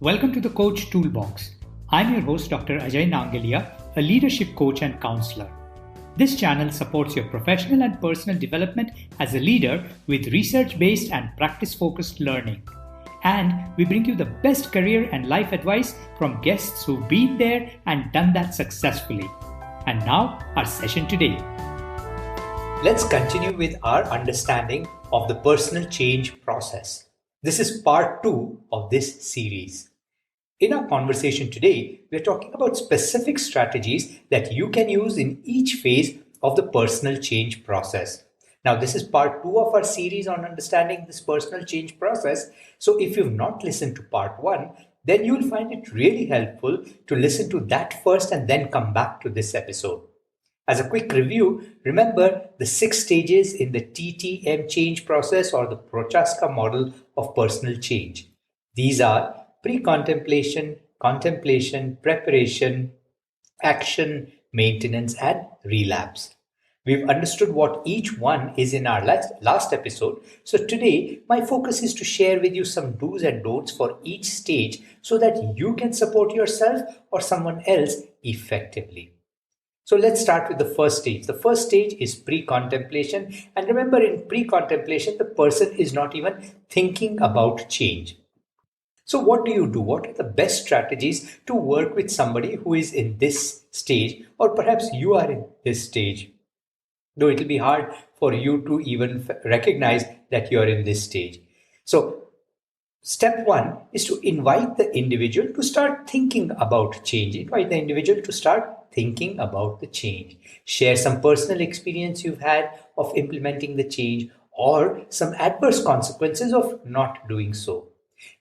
Welcome to the Coach Toolbox. I'm your host, Dr. Ajay Nangalia, a leadership coach and counselor. This channel supports your professional and personal development as a leader with research-based and practice-focused learning. And we bring you the best career and life advice from guests who've been there and done that successfully. And now, our session today. Let's continue with our understanding of the personal change process. This is part 2 of this series. In our conversation today, we're talking about specific strategies that you can use in each phase of the personal change process. Now, this is part 2 of our series on understanding this personal change process. So if you've not listened to part 1, then you'll find it really helpful to listen to that first and then come back to this episode. As a quick review, remember the 6 stages in the TTM change process or the Prochaska model of personal change. These are pre-contemplation, contemplation, preparation, action, maintenance, and relapse. We've understood what each one is in our last episode. So today, my focus is to share with you some do's and don'ts for each stage so that you can support yourself or someone else effectively. So let's start with the first stage. The first stage is pre-contemplation. And remember, in pre-contemplation, the person is not even thinking about change. So what do you do? What are the best strategies to work with somebody who is in this stage, or perhaps you are in this stage? Though it will be hard for you to even recognize that you are in this stage. So step 1 is to invite the individual to start thinking about change. Invite the individual to start thinking about the change. Share some personal experience you've had of implementing the change or some adverse consequences of not doing so.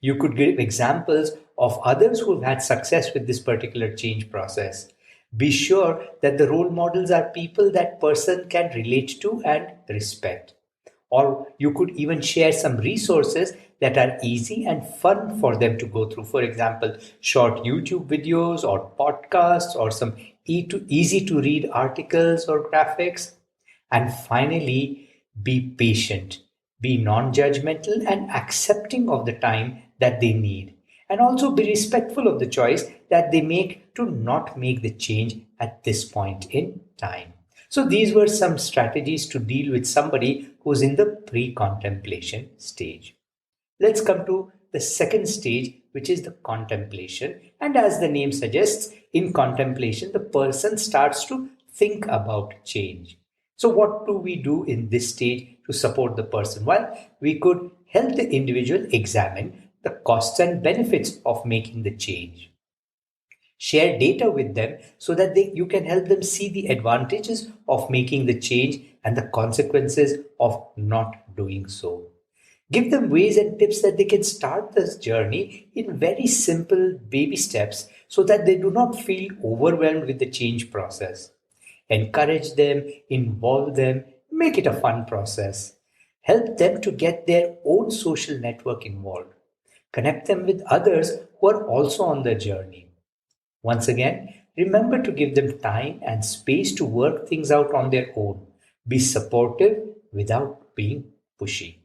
You could give examples of others who have had success with this particular change process. Be sure that the role models are people that person can relate to and respect. Or you could even share some resources that are easy and fun for them to go through. For example, short YouTube videos or podcasts or some easy to read articles or graphics. And finally, be patient. Be non-judgmental and accepting of the time that they need. And also be respectful of the choice that they make to not make the change at this point in time. So these were some strategies to deal with somebody who's in the pre-contemplation stage. Let's come to the second stage, which is the contemplation. And as the name suggests, in contemplation, the person starts to think about change. So what do we do in this stage to support the person? Well, we could help the individual examine the costs and benefits of making the change. Share data with them so that you can help them see the advantages of making the change and the consequences of not doing so. Give them ways and tips that they can start this journey in very simple baby steps so that they do not feel overwhelmed with the change process. Encourage them, involve them, make it a fun process. Help them to get their own social network involved. Connect them with others who are also on the journey. Once again, remember to give them time and space to work things out on their own. Be supportive without being pushy.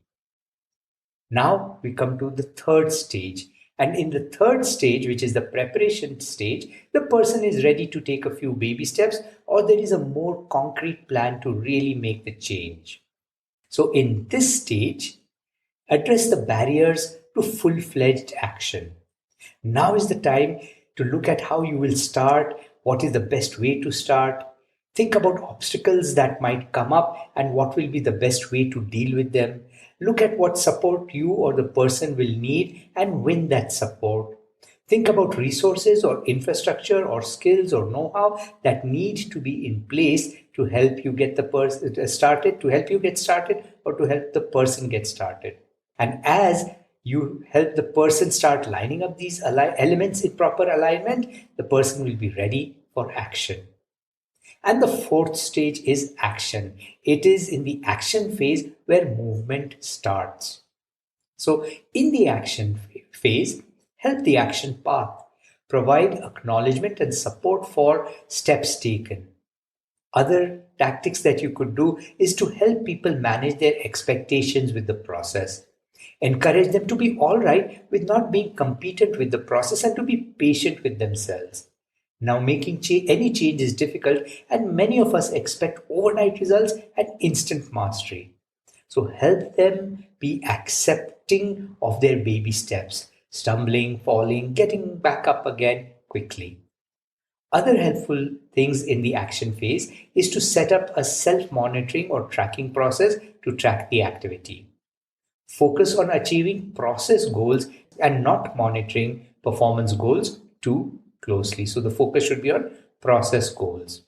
Now we come to the third stage. And in the third stage, which is the preparation stage, the person is ready to take a few baby steps, or there is a more concrete plan to really make the change. So in this stage, address the barriers to full-fledged action. Now is the time to look at how you will start, what is the best way to start. Think about obstacles that might come up and what will be the best way to deal with them. Look at what support you or the person will need and win that support. Think about resources or infrastructure or skills or know-how that need to be in place to help you get the person started, to help you get started, or to help the person get started. And as you help the person start lining up these elements in proper alignment, the person will be ready for action. And the fourth stage is action. It is in the action phase where movement starts. So in the action phase, help the action path. Provide acknowledgement and support for steps taken. Other tactics that you could do is to help people manage their expectations with the process. Encourage them to be all right with not being competent with the process and to be patient with themselves. Now, making any change is difficult, and many of us expect overnight results and instant mastery. So, help them be accepting of their baby steps, stumbling, falling, getting back up again quickly. Other helpful things in the action phase is to set up a self-monitoring or tracking process to track the activity. Focus on achieving process goals and not monitoring performance goals too closely. So the focus should be on process goals.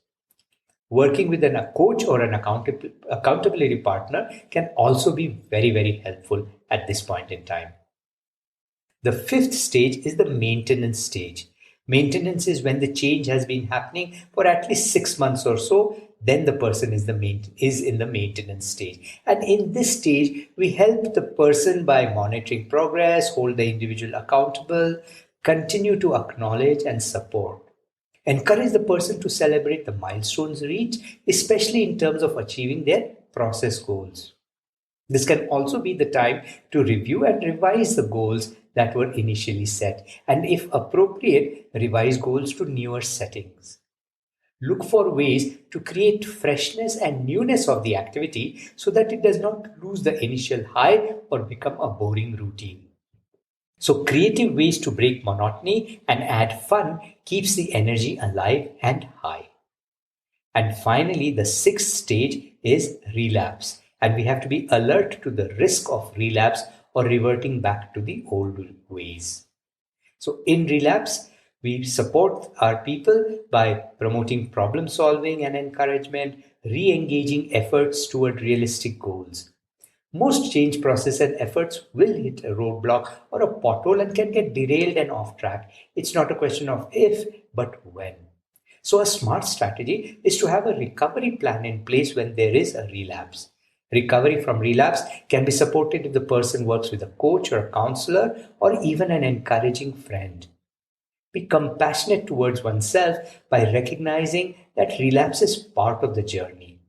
Working with a coach or an accountability partner can also be very, very helpful at this point in time. The fifth stage is the maintenance stage. Maintenance is when the change has been happening for at least 6 months or so. Then the person is in the maintenance stage. And in this stage, we help the person by monitoring progress, hold the individual accountable, continue to acknowledge and support. Encourage the person to celebrate the milestones reached, especially in terms of achieving their process goals. This can also be the time to review and revise the goals that were initially set, and if appropriate, revise goals to newer settings. Look for ways to create freshness and newness of the activity so that it does not lose the initial high or become a boring routine. So creative ways to break monotony and add fun keeps the energy alive and high. And finally, the sixth stage is relapse. And we have to be alert to the risk of relapse or reverting back to the old ways. So in relapse, we support our people by promoting problem solving and encouragement, re-engaging efforts toward realistic goals. Most change process and efforts will hit a roadblock or a pothole and can get derailed and off track. It's not a question of if, but when. So a smart strategy is to have a recovery plan in place when there is a relapse. Recovery from relapse can be supported if the person works with a coach or a counselor or even an encouraging friend. Be compassionate towards oneself by recognizing that relapse is part of the journey.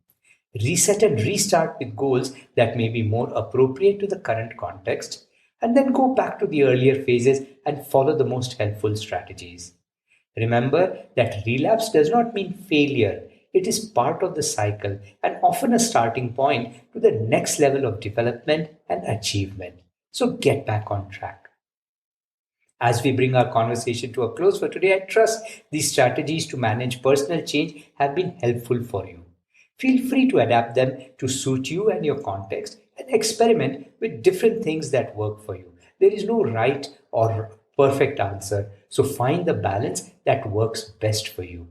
Reset and restart with goals that may be more appropriate to the current context, and then go back to the earlier phases and follow the most helpful strategies. Remember that relapse does not mean failure. It is part of the cycle and often a starting point to the next level of development and achievement. So get back on track. As we bring our conversation to a close for today, I trust these strategies to manage personal change have been helpful for you. Feel free to adapt them to suit you and your context and experiment with different things that work for you. There is no right or perfect answer, so find the balance that works best for you.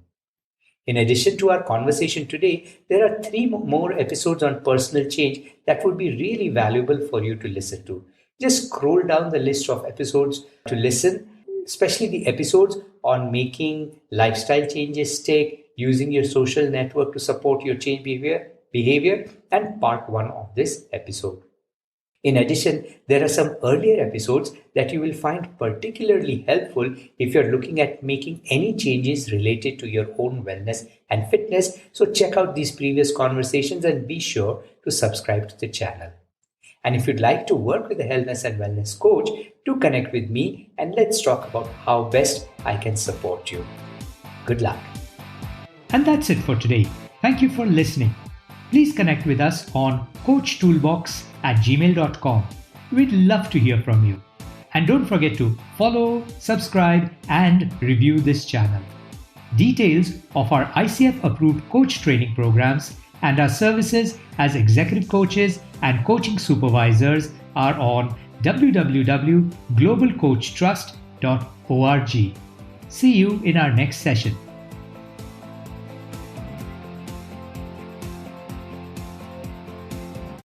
In addition to our conversation today, there are 3 more episodes on personal change that would be really valuable for you to listen to. Just scroll down the list of episodes to listen, especially the episodes on making lifestyle changes stick, using your social network to support your change behavior, and part 1 of this episode. In addition, there are some earlier episodes that you will find particularly helpful if you're looking at making any changes related to your own wellness and fitness. So check out these previous conversations and be sure to subscribe to the channel. And if you'd like to work with a health and wellness coach, do connect with me and let's talk about how best I can support you. Good luck. And that's it for today. Thank you for listening. Please connect with us on coachtoolbox@gmail.com. We'd love to hear from you. And don't forget to follow, subscribe, and review this channel. Details of our ICF-approved coach training programs and our services as executive coaches and coaching supervisors are on www.globalcoachtrust.org. See you in our next session.